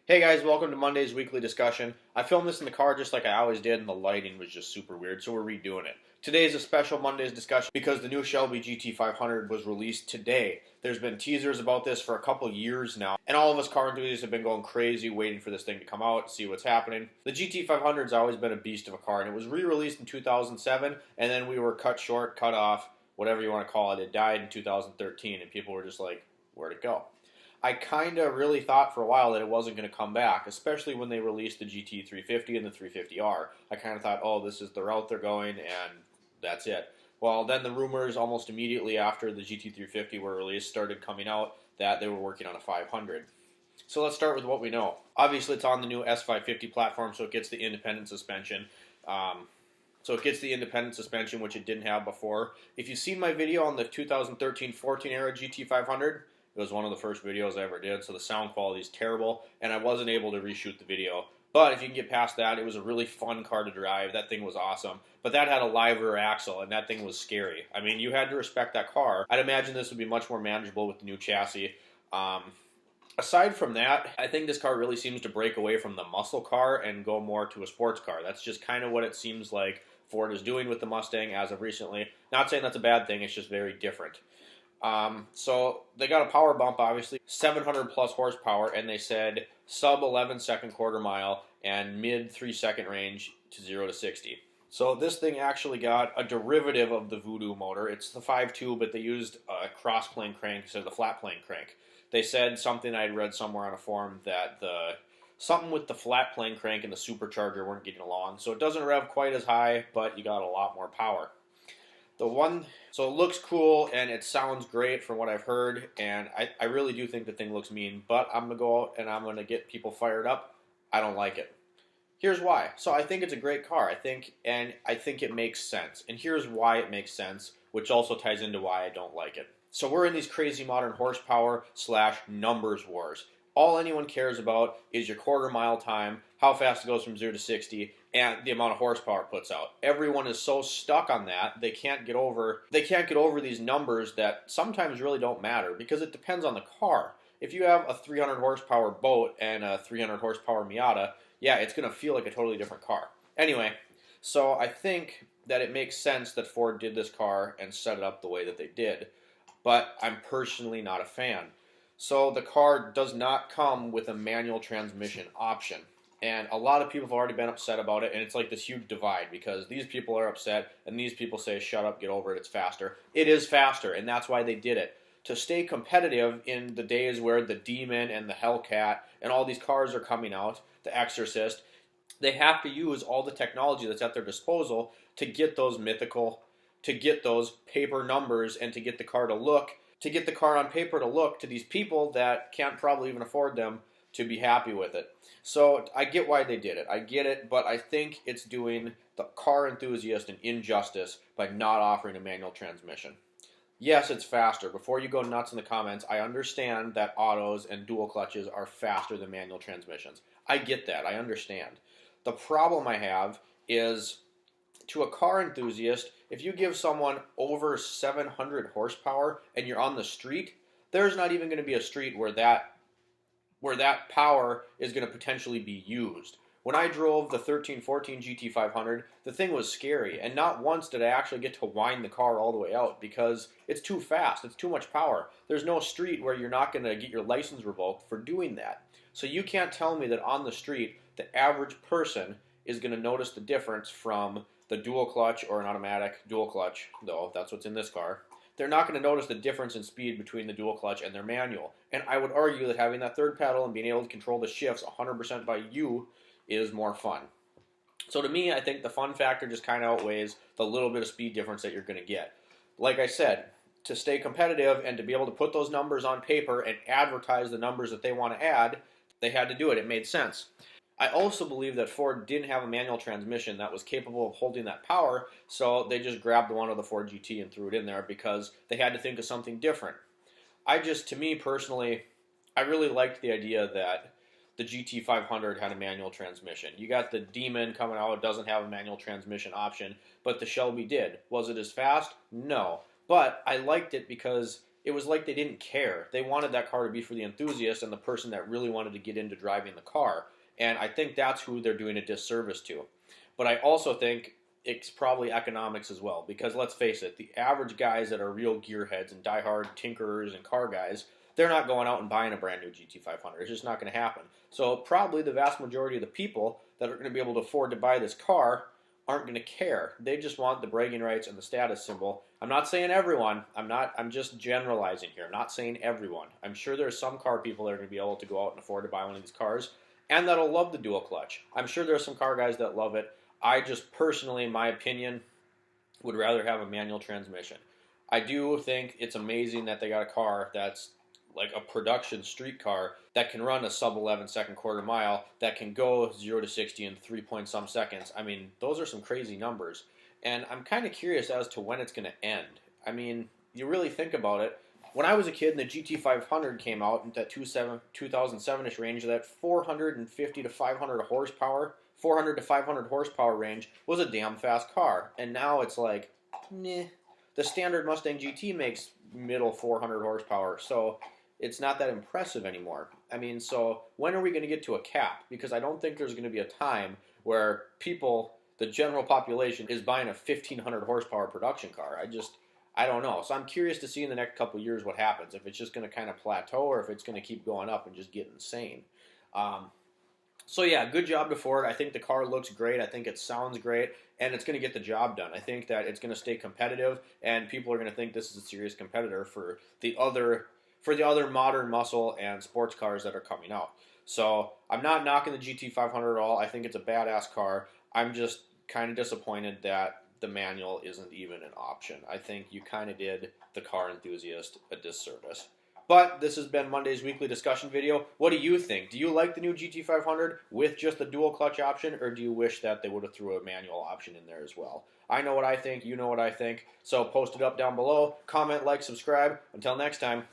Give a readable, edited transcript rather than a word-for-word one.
Hey guys, welcome to Monday's weekly discussion. I filmed this in the car just like I always did, and the lighting was just super weird, so we're redoing it. Today is a special Monday's discussion because the new Shelby GT500 was released today. There's been teasers about this for a couple years now, and all of us car enthusiasts have been going crazy waiting for this thing to come out, see what's happening. The GT500 has always been a beast of a car, and it was re-released in 2007, and then we were cut short, cut off, whatever you want to call it. It died in 2013, and people were just like, where'd it go? I kind of really thought for a while that it wasn't going to come back, especially when they released the GT350 and the 350R. I kind of thought, oh, this is the route they're going, and that's it. Well, then the rumors almost immediately after the GT350 were released started coming out that they were working on a 500. So let's start with what we know. Obviously, it's on the new S550 platform, so it gets the independent suspension. Which it didn't have before. If you've seen my video on the 2013-14 era GT500, it was one of the first videos I ever did, so the sound quality is terrible, and I wasn't able to reshoot the video. But if you can get past that, it was a really fun car to drive. That thing was awesome. But that had a live rear axle, and that thing was scary. I mean, you had to respect that car. I'd imagine this would be much more manageable with the new chassis. Aside from that, I think this car really seems to break away from the muscle car and go more to a sports car. That's just kind of what it seems like Ford is doing with the Mustang as of recently. Not saying that's a bad thing, it's just very different. So they got a power bump, obviously, 700 plus horsepower, and they said sub 11 second quarter mile and mid 3 second range to 0 to 60. So this thing actually got a derivative of the Voodoo motor. It's the 5.2, but they used a cross plane crank instead of the flat plane crank. They said something I'd read somewhere on a forum that something with the flat plane crank and the supercharger weren't getting along. So it doesn't rev quite as high, but you got a lot more power. So it looks cool and it sounds great from what I've heard, and I really do think the thing looks mean, but I'm going to go out and I'm going to get people fired up. I don't like it. Here's why. So I think it's a great car. I think it makes sense. And here's why it makes sense, which also ties into why I don't like it. So we're in these crazy modern horsepower / numbers wars. All anyone cares about is your quarter mile time, how fast it goes from 0 to 60, and the amount of horsepower it puts out. Everyone is so stuck on that, they can't get over these numbers that sometimes really don't matter because it depends on the car. If you have a 300 horsepower boat and a 300 horsepower Miata, yeah, it's going to feel like a totally different car. Anyway, so I think that it makes sense that Ford did this car and set it up the way that they did, but I'm personally not a fan. So the car does not come with a manual transmission option. And a lot of people have already been upset about it, and it's like this huge divide because these people are upset, and these people say, shut up, get over it, it's faster. It is faster, and that's why they did it. To stay competitive in the days where the Demon and the Hellcat and all these cars are coming out, the Exorcist, they have to use all the technology that's at their disposal to get those mythical, to get those paper numbers, and to get the car on paper to look to these people that can't probably even afford them to be happy with it. So I get why they did it. I get it, but I think it's doing the car enthusiast an injustice by not offering a manual transmission. Yes, it's faster. Before you go nuts in the comments, I understand that autos and dual clutches are faster than manual transmissions. I get that. I understand. The problem I have is, to a car enthusiast, if you give someone over 700 horsepower and you're on the street, there's not even going to be a street where that power is going to potentially be used. When I drove the 13-14 GT500, the thing was scary, and not once did I actually get to wind the car all the way out because it's too fast, it's too much power. There's no street where you're not going to get your license revoked for doing that. So you can't tell me that on the street, the average person is going to notice the difference from the dual clutch or an automatic dual clutch, though that's what's in this car. They're not going to notice the difference in speed between the dual clutch and their manual. And I would argue that having that third pedal and being able to control the shifts 100% by you is more fun. So to me, I think the fun factor just kind of outweighs the little bit of speed difference that you're going to get. Like I said, to stay competitive and to be able to put those numbers on paper and advertise the numbers that they want to add, they had to do it. It made sense. I also believe that Ford didn't have a manual transmission that was capable of holding that power, so they just grabbed one of the Ford GT and threw it in there because they had to think of something different. To me personally, I really liked the idea that the GT500 had a manual transmission. You got the Demon coming out, it doesn't have a manual transmission option, but the Shelby did. Was it as fast? No. But I liked it because it was like they didn't care. They wanted that car to be for the enthusiast and the person that really wanted to get into driving the car. And I think that's who they're doing a disservice to. But I also think it's probably economics as well, because let's face it, the average guys that are real gearheads and diehard tinkerers and car guys, they're not going out and buying a brand new GT500. It's just not going to happen. So probably the vast majority of the people that are going to be able to afford to buy this car aren't going to care. They just want the bragging rights and the status symbol. I'm not saying everyone. I'm just generalizing here. I'm not saying everyone. I'm sure there's some car people that are going to be able to go out and afford to buy one of these cars and that'll love the dual clutch. I'm sure there's some car guys that love it. I just personally, in my opinion, would rather have a manual transmission. I do think it's amazing that they got a car that's like a production street car that can run a sub 11-second quarter mile, that can go 0 to 60 in 3 point some seconds. I mean, those are some crazy numbers. And I'm kind of curious as to when it's going to end. I mean, you really think about it. When I was a kid and the GT500 came out in that 2007-ish range, that 450 to 500 horsepower, 400 to 500 horsepower range was a damn fast car. And now it's like, meh. The standard Mustang GT makes middle 400 horsepower, so it's not that impressive anymore. I mean, so when are we going to get to a cap? Because I don't think there's going to be a time where people, the general population, is buying a 1500 horsepower production car. I don't know. So I'm curious to see in the next couple of years what happens, if it's just going to kind of plateau or if it's going to keep going up and just get insane. So yeah, good job to Ford. I think the car looks great. I think it sounds great, and it's going to get the job done. I think that it's going to stay competitive, and people are going to think this is a serious competitor for the other modern muscle and sports cars that are coming out. So I'm not knocking the GT500 at all. I think it's a badass car. I'm just kind of disappointed that the manual isn't even an option. I think you kind of did the car enthusiast a disservice. But this has been Monday's weekly discussion video. What do you think? Do you like the new GT500 with just the dual clutch option, or do you wish that they would have threw a manual option in there as well? I know what I think. You know what I think. So post it up down below. Comment, like, subscribe. Until next time.